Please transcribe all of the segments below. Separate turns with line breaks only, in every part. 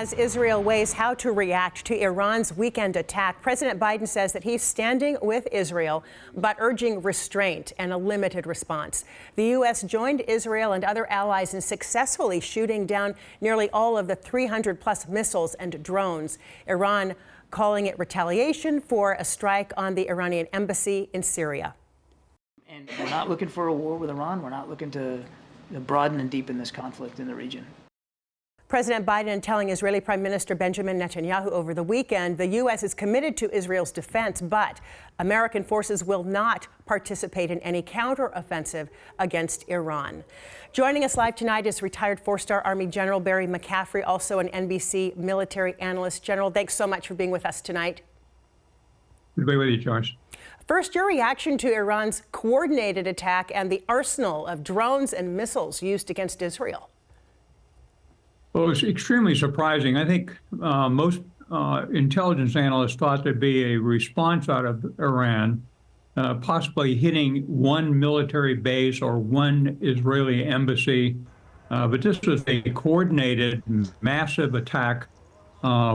As Israel weighs how to react to Iran's weekend attack, President Biden says that he's standing with Israel, but urging restraint and a limited response. The U.S. joined Israel and other allies in successfully shooting down nearly all of the 300-plus missiles and drones. Iran calling it retaliation for a strike on the Iranian embassy in Syria.
And we're not looking for a war with Iran. We're not looking to broaden and deepen this conflict in the region.
President Biden telling Israeli Prime Minister Benjamin Netanyahu over the weekend the U.S. is committed to Israel's defense, but American forces will not participate in any counteroffensive against Iran. Joining us live tonight is retired four-star Army General Barry McCaffrey, also an NBC military analyst. General, thanks so much for being with us tonight.
Good to be with you, Joyce.
First, your reaction to Iran's coordinated attack and the arsenal of drones and missiles used against Israel.
Well, it was extremely surprising. I think most intelligence analysts thought there'd be a response out of Iran, possibly hitting one military base or one Israeli embassy. But this was a coordinated, massive attack,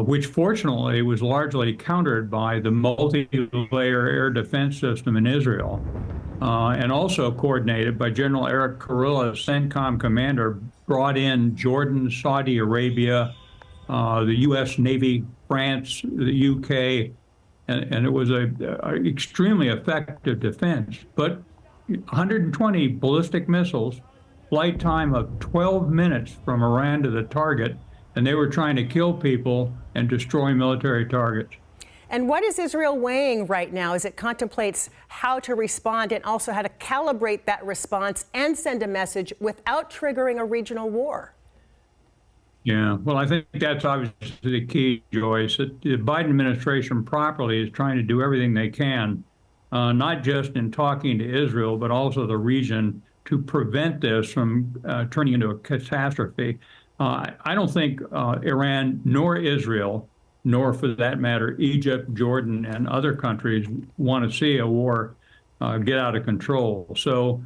which fortunately was largely countered by the multi-layer air defense system in Israel, and also coordinated by General Eric Kurilla, CENTCOM commander, brought in Jordan, Saudi Arabia, the U.S. Navy, France, the UK, and it was an extremely effective defense. But 120 ballistic missiles, flight time of 12 minutes from Iran to the target, and they were trying to kill people and destroy military targets.
And what is Israel weighing right now as it contemplates how to respond and also how to calibrate that response and send a message without triggering a regional war?
Yeah, well, I think that's obviously the key, Joyce. That the Biden administration properly is trying to do everything they can, not just in talking to Israel, but also the region, to prevent this from turning into a catastrophe. I don't think Iran nor Israel, nor for that matter, Egypt, Jordan, and other countries want to see a war get out of control. So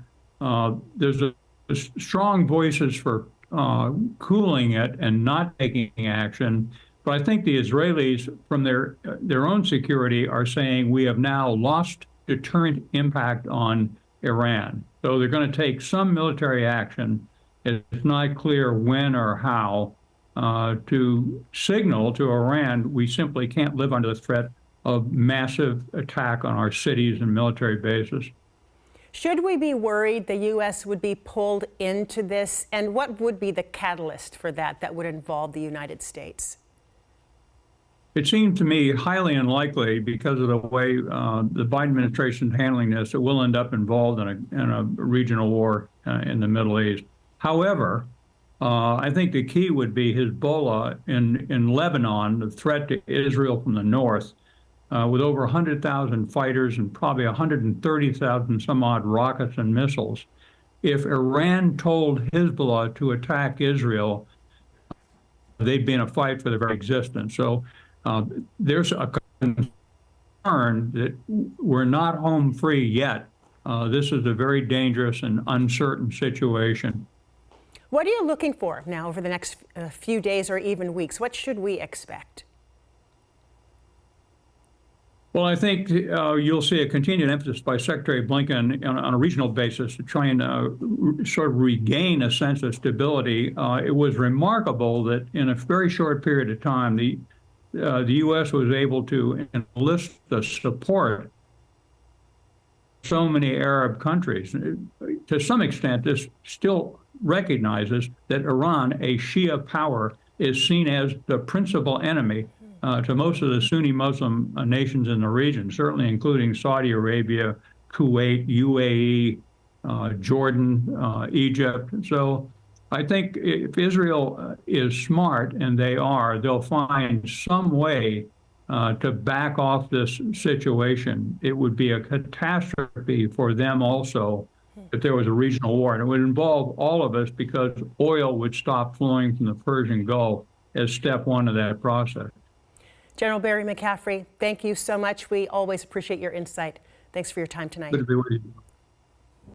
there's strong voices for cooling it and not taking action. But I think the Israelis, from their own security, are saying we have now lost deterrent impact on Iran. So they're going to take some military action. It's not clear when or how, to signal to Iran we simply can't live under the threat of massive attack on our cities and military bases.
Should we be worried the U.S. would be pulled into this? And what would be the catalyst for that would involve the United States?
It seems to me highly unlikely because of the way the Biden administration is handling this. It will end up involved in a regional war in the Middle East. However, I think the key would be Hezbollah in Lebanon, the threat to Israel from the north, with over 100,000 fighters and probably 130,000 some odd rockets and missiles. If Iran told Hezbollah to attack Israel, they'd be in a fight for their very existence. So there's a concern that we're not home free yet. This is a very dangerous and uncertain situation.
What are you looking for now over the next few days or even weeks? What should we expect?
Well, I think you'll see a continued emphasis by Secretary Blinken on a regional basis to try and sort of regain a sense of stability. It was remarkable that in a very short period of time, the U.S. was able to enlist the support of so many Arab countries. To some extent, this still recognizes that Iran, a Shia power, is seen as the principal enemy to most of the Sunni Muslim nations in the region, certainly including Saudi Arabia, Kuwait, UAE, Jordan, Egypt. So I think if Israel is smart, and they are, they'll find some way to back off this situation. It would be a catastrophe for them also if there was a regional war, and it would involve all of us because oil would stop flowing from the Persian Gulf as step one of that process.
General Barry McCaffrey, thank you so much. We always appreciate your insight. Thanks for your time tonight.
Good to be with you.